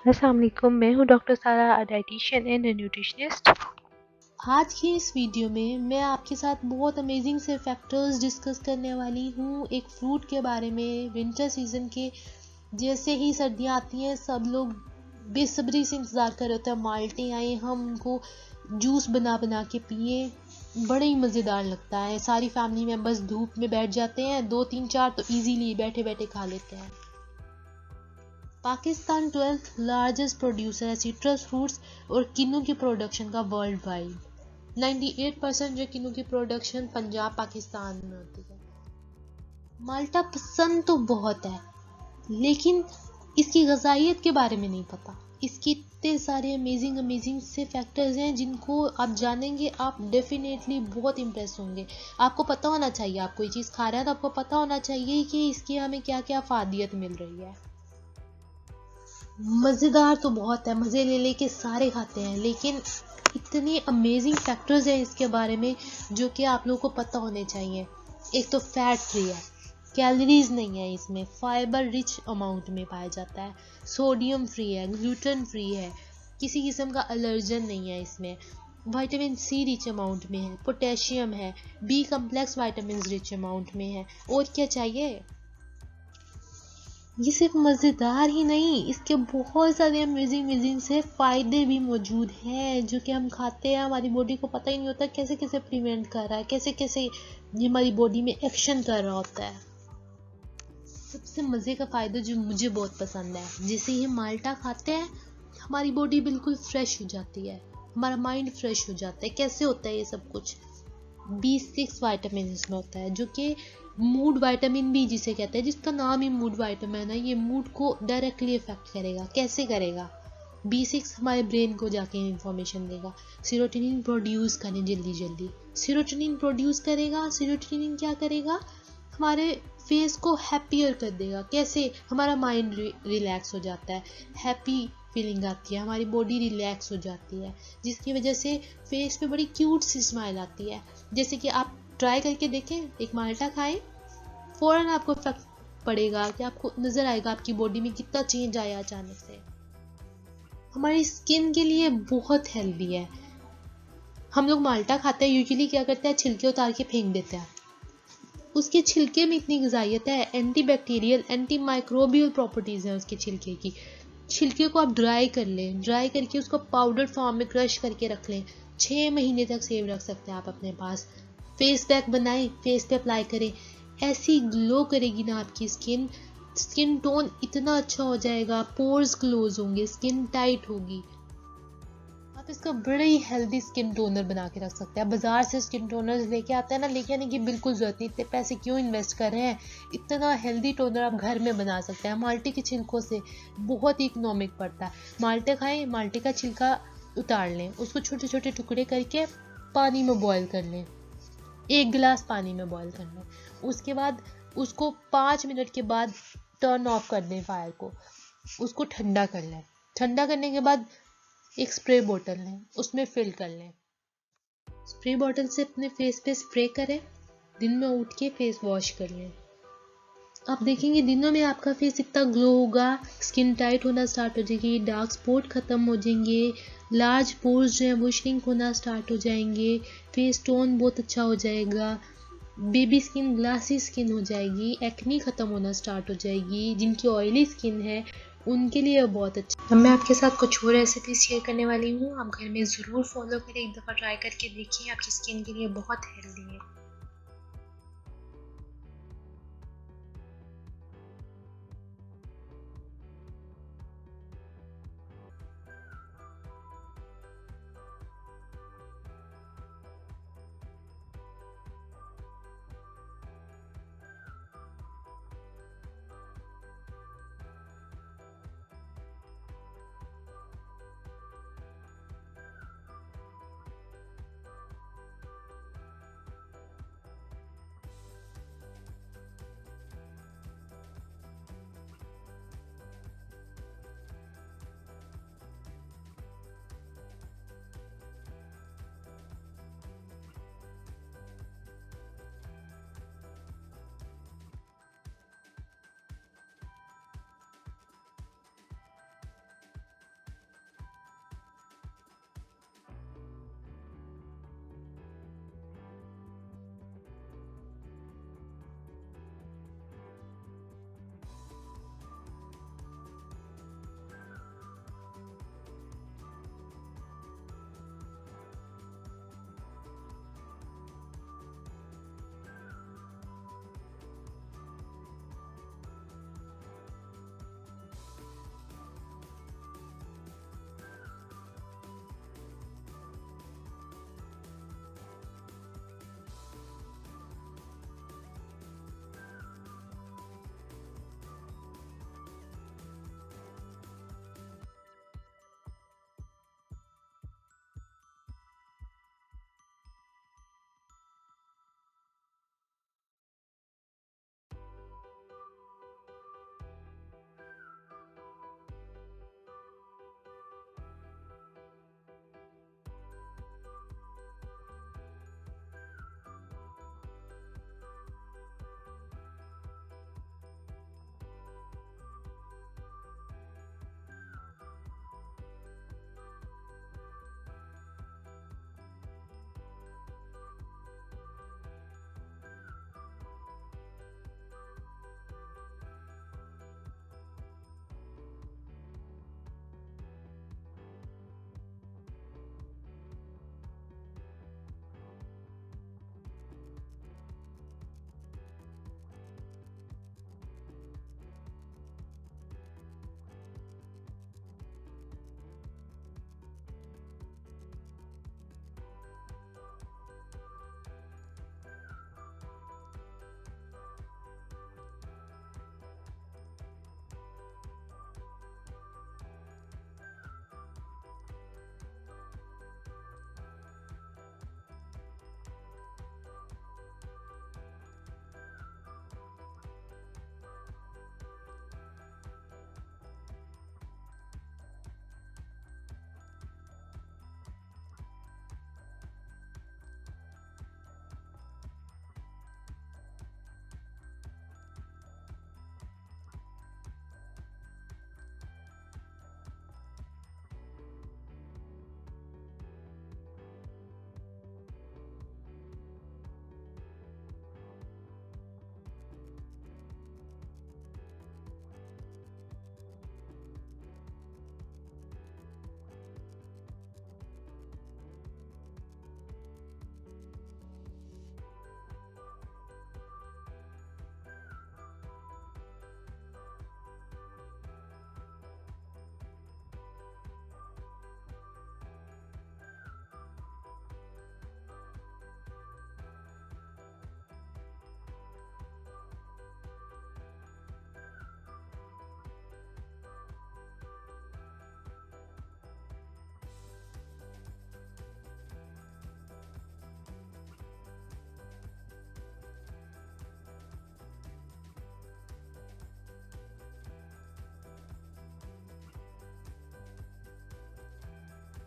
अस्सलाम वालेकुम, मैं हूँ डॉक्टर सारा, डाइटिशियन एंड न्यूट्रिशनिस्ट। आज की इस वीडियो में मैं आपके साथ बहुत अमेजिंग से फैक्टर्स डिस्कस करने वाली हूँ एक फ्रूट के बारे में। विंटर सीजन के जैसे ही सर्दियाँ आती हैं सब लोग बेसब्री से इंतज़ार कर रहे होते हैं माल्टे आए, हम उनको जूस बना बना के पिए। बड़ा ही मज़ेदार लगता है। सारी फैमिली मेम्बर्स धूप में बैठ जाते हैं, 2 3 4 तो इजीली बैठे बैठे खा लेते हैं। पाकिस्तान 12th लार्जेस्ट प्रोड्यूसर है सिट्रस फ्रूट्स और किन्नू की प्रोडक्शन का वर्ल्ड वाइड। 98% जो किन्नू की प्रोडक्शन पंजाब पाकिस्तान में होती है। माल्टा पसंद तो बहुत है लेकिन इसकी गजाइत के बारे में नहीं पता। इसके इतने सारे अमेजिंग अमेजिंग से फैक्टर्स हैं जिनको आप जानेंगे आप डेफिनेटली बहुत इंप्रेस होंगे। आपको पता होना चाहिए, आप कोई चीज़ खा रहे हैं तो आपको पता होना चाहिए कि इसकी हमें क्या क्या फायदियत मिल रही है। मज़ेदार तो बहुत है, मज़े ले लेके सारे खाते हैं, लेकिन इतने अमेजिंग फैक्टर्स हैं इसके बारे में जो कि आप लोगों को पता होने चाहिए। एक तो फैट फ्री है, कैलोरीज नहीं है इसमें, फाइबर रिच अमाउंट में पाया जाता है, सोडियम फ्री है, ग्लूटेन फ्री है, किसी किस्म का एलर्जन नहीं है इसमें, विटामिन सी रिच अमाउंट में है, पोटेशियम है, B complex vitamin rich amount में है। और क्या चाहिए। ये सिर्फ मज़ेदार ही नहीं, इसके बहुत सारे अमेजिंग अमेजिंग से फ़ायदे भी मौजूद हैं जो कि हम खाते हैं, हमारी बॉडी को पता ही नहीं होता कैसे कैसे प्रिवेंट कर रहा है, कैसे कैसे ये हमारी बॉडी में एक्शन कर रहा होता है। सबसे मज़े का फ़ायदा जो मुझे बहुत पसंद है, जैसे ही माल्टा खाते हैं हमारी बॉडी बिल्कुल फ्रेश हो जाती है, हमारा माइंड फ्रेश हो जाता है। कैसे होता है ये सब कुछ। B6 विटामिन इसमें होता है जो कि मूड विटामिन भी जिसे कहते हैं, जिसका नाम ही मूड विटामिन है। ये मूड को डायरेक्टली इफेक्ट करेगा। कैसे करेगा। B6 हमारे ब्रेन को जाके इंफॉर्मेशन देगा, सीरोटोनिन प्रोड्यूस करें जल्दी जल्दी। सीरोटोनिन प्रोड्यूस करेगा, सीरोटोनिन क्या करेगा, हमारे फेस को हैप्पियर कर देगा। कैसे, हमारा माइंड रिलैक्स हो जाता है, हैप्पी फीलिंग आती है, हमारी बॉडी रिलैक्स हो जाती है, जिसकी वजह से फेस पे बड़ी क्यूट सी स्माइल आती है। जैसे कि आप ट्राई करके देखें, एक माल्टा खाएं, फ़ौरन आपको फर्क पड़ेगा कि आपको नज़र आएगा आपकी बॉडी में कितना चेंज आया अचानक से। हमारी स्किन के लिए बहुत हेल्दी है। हम लोग माल्टा खाते हैं, यूजुअली क्या करते हैं, छिलके उतार के फेंक देते हैं। उसके छिलके में इतनी गजाइत है, anti bacterial anti microbial properties हैं उसके छिलके की। छिलके को आप ड्राई कर लें, ड्राई करके उसको पाउडर फॉर्म में क्रश करके रख लें, 6 महीने तक सेव रख सकते हैं आप अपने पास। फेस पैक बनाएं, फेस पे अप्लाई करें, ऐसी ग्लो करेगी ना आपकी स्किन। स्किन टोन इतना अच्छा हो जाएगा, पोर्स क्लोज होंगे, स्किन टाइट होगी। आप इसका बड़े ही हेल्दी स्किन टोनर बना के रख सकते हैं। बाजार से स्किन टोनर लेके आते हैं ना, लेके आने की बिल्कुल जरूरत नहीं, इतने पैसे क्यों इन्वेस्ट कर रहे हैं। इतना हेल्दी टोनर आप घर में बना सकते हैं माल्टे के छिलकों से। बहुत ही इकोनॉमिक पड़ता है। माल्टे खाएं, माल्टे का छिलका उतार लें, उसको छोटे छोटे टुकड़े करके पानी में बॉयल कर लें, 1 गिलास पानी में बॉयल कर लें। उसके बाद उसको 5 मिनट के बाद टर्न ऑफ कर दें फायर को, उसको ठंडा कर लें। ठंडा करने के बाद एक स्प्रे बोतल लें, उसमें फिल कर लें। स्प्रे बॉटल से अपने फेस पे स्प्रे करें, दिन में उठ के फेस वॉश कर लें। आप देखेंगे दिनों में आपका फेस इतना ग्लो होगा, स्किन टाइट होना स्टार्ट हो जाएगी, डार्क स्पॉट खत्म हो जाएंगे, लार्ज पोर्स जो है वो श्रिंक होना स्टार्ट हो जाएंगे, फेस टोन बहुत अच्छा हो जाएगा, बेबी स्किन ग्लासी स्किन हो जाएगी, एक्नी खत्म होना स्टार्ट हो जाएगी। जिनकी ऑयली स्किन है उनके लिए बहुत अच्छा। अब मैं आपके साथ कुछ और रेसिपी शेयर करने वाली हूँ, आप घर में ज़रूर फॉलो करें, एक दफ़ा ट्राई करके देखिए, आपकी स्किन के लिए बहुत हेल्दी है।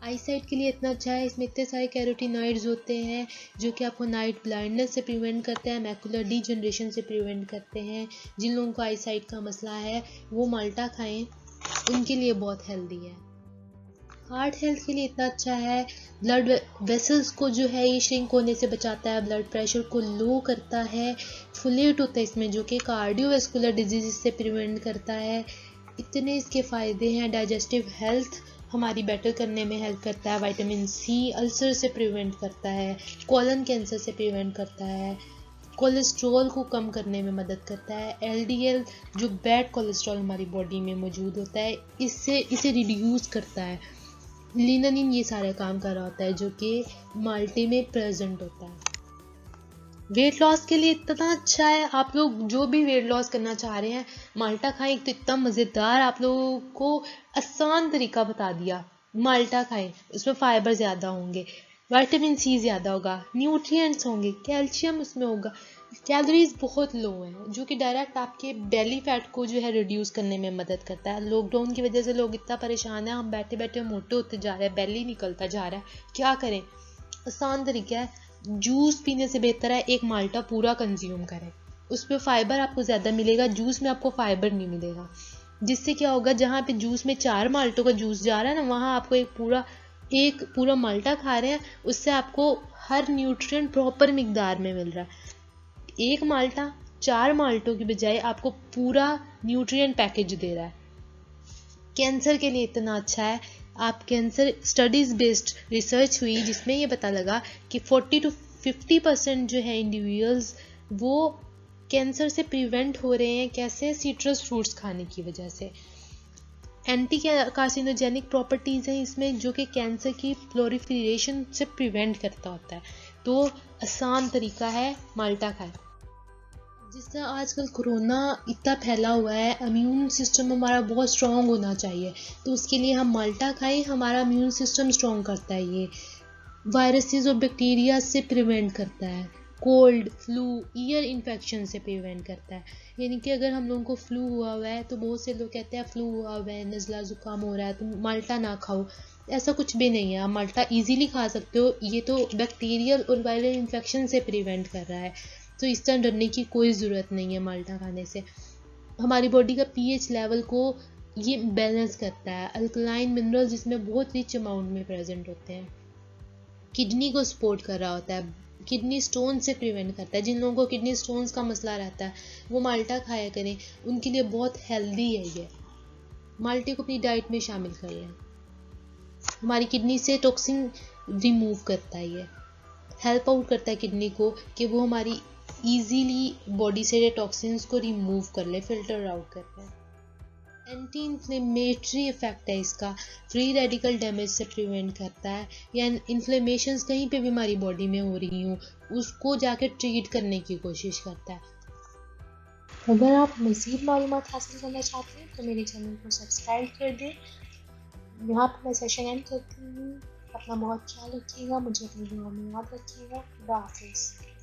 आई साइट के लिए इतना अच्छा है, इसमें इतने सारे कैरोटीनॉइड्स होते हैं जो कि आपको नाइट ब्लाइंडनेस से प्रिवेंट करते हैं, मैकुलर डीजनरेशन से प्रिवेंट करते हैं। जिन लोगों को आई साइट का मसला है वो माल्टा खाएं, उनके लिए बहुत हेल्दी है। हार्ट हेल्थ के लिए इतना अच्छा है, ब्लड वेसल्स को जो है ये श्रिंक होने से बचाता है, ब्लड प्रेशर को लो करता है, फोलेट होता है इसमें जो कि कार्डियोवैस्कुलर डिजीज से प्रिवेंट करता है। इतने इसके फ़ायदे हैं। डाइजेस्टिव हेल्थ हमारी बेटर करने में हेल्प करता है, विटामिन सी अल्सर से प्रिवेंट करता है, कोलन कैंसर से प्रिवेंट करता है, कोलेस्ट्रॉल को कम करने में मदद करता है, एलडीएल जो बैड कोलेस्ट्रॉल हमारी बॉडी में मौजूद होता है इसे रिड्यूस करता है, लिनानिन ये सारे काम कर रहा होता है जो कि माल्टे में प्रेजेंट होता है। वेट लॉस के लिए इतना अच्छा है, आप लोग जो भी वेट लॉस करना चाह रहे हैं माल्टा खाएं। एक तो इतना मज़ेदार आप लोगों को आसान तरीका बता दिया, माल्टा खाएं, उसमें फाइबर ज़्यादा होंगे, विटामिन सी ज़्यादा होगा, न्यूट्रिएंट्स होंगे, कैल्शियम उसमें होगा, कैलोरीज बहुत लो हैं जो कि डायरेक्ट आपके बेली फैट को जो है रिड्यूस करने में मदद करता है। लॉकडाउन की वजह से लोग इतना परेशान हैं, हम बैठे बैठे मोटे होते जा रहे हैं, बेली निकलता जा रहा है, क्या करें? आसान तरीका है, जूस पीने से बेहतर है एक माल्टा पूरा कंज्यूम करें, उसमें फाइबर आपको ज़्यादा मिलेगा, जूस में आपको फाइबर नहीं मिलेगा। जिससे क्या होगा, जहाँ पे जूस में 4 माल्टों का जूस जा रहा है ना, वहाँ आपको एक पूरा माल्टा खा रहे हैं, उससे आपको हर न्यूट्रिएंट प्रॉपर मिकदार में मिल रहा है। एक माल्टा 4 माल्टों की बजाय आपको पूरा न्यूट्रिएंट पैकेज दे रहा है। कैंसर के लिए इतना अच्छा है, आप कैंसर स्टडीज़ बेस्ड रिसर्च हुई जिसमें ये पता लगा कि 40 to 50% जो है इंडिविजुअल्स वो कैंसर से प्रिवेंट हो रहे हैं। कैसे? सिट्रस फ्रूट्स खाने की वजह से। एंटी कार्सिनोजेनिक प्रॉपर्टीज़ हैं इसमें जो कि कैंसर की प्रोलिफरेशन से प्रिवेंट करता होता है। तो आसान तरीका है, माल्टा खाएं। जिस तरह आजकल कोरोना इतना फैला हुआ है, इम्यून सिस्टम हमारा बहुत स्ट्रॉन्ग होना चाहिए, तो उसके लिए हम माल्टा खाएं, हमारा इम्यून सिस्टम स्ट्रॉन्ग करता है, ये वायरसेस और बैक्टीरिया से प्रिवेंट करता है, कोल्ड फ्लू ईयर इन्फेक्शन से प्रिवेंट करता है। यानी कि अगर हम लोगों को फ्लू हुआ है तो बहुत से लोग कहते हैं फ्लू हुआ है, नज़ला ज़ुकाम हो रहा है तो माल्टा ना खाओ, ऐसा कुछ भी नहीं है, आप माल्टा इजीली खा सकते हो, ये तो बैक्टीरियल और वायरल इन्फेक्शन से प्रिवेंट कर रहा है, तो इस तरह डरने की कोई ज़रूरत नहीं है। माल्टा खाने से हमारी बॉडी का पीएच लेवल को ये बैलेंस करता है, अल्कलाइन मिनरल्स जिसमें बहुत रिच अमाउंट में प्रेजेंट होते हैं, किडनी को सपोर्ट कर रहा होता है, किडनी स्टोन से प्रिवेंट करता है। जिन लोगों को किडनी स्टोन्स का मसला रहता है वो माल्टा खाया करें, उनके लिए बहुत हेल्दी है ये, माल्टे को अपनी डाइट में शामिल कर लें। हमारी किडनी से टॉक्सिन रिमूव करता है, ये हेल्प आउट करता है किडनी को कि वो हमारी इजीली बॉडी से टॉक्सिन्स को रिमूव कर ले, फिल्टर आउट कर ले। एंटी इन्फ्लेमेटरी इफेक्ट है इसका, फ्री रेडिकल डैमेज से प्रिवेंट करता है, या इन्फ्लेमेशंस कहीं पे भी हमारी बॉडी में हो रही हूँ उसको जाके ट्रीट करने की कोशिश करता है। अगर आप मज़ीद मालूमात हासिल करना चाहते हैं तो मेरे चैनल को सब्सक्राइब कर दें। यहाँ पर मैं सेशन एंड करती हूँ। अपना बहुत ख्याल रखिएगा, मुझे अपनी दुआ में याद रखिएगा। खुदा हाफिज़।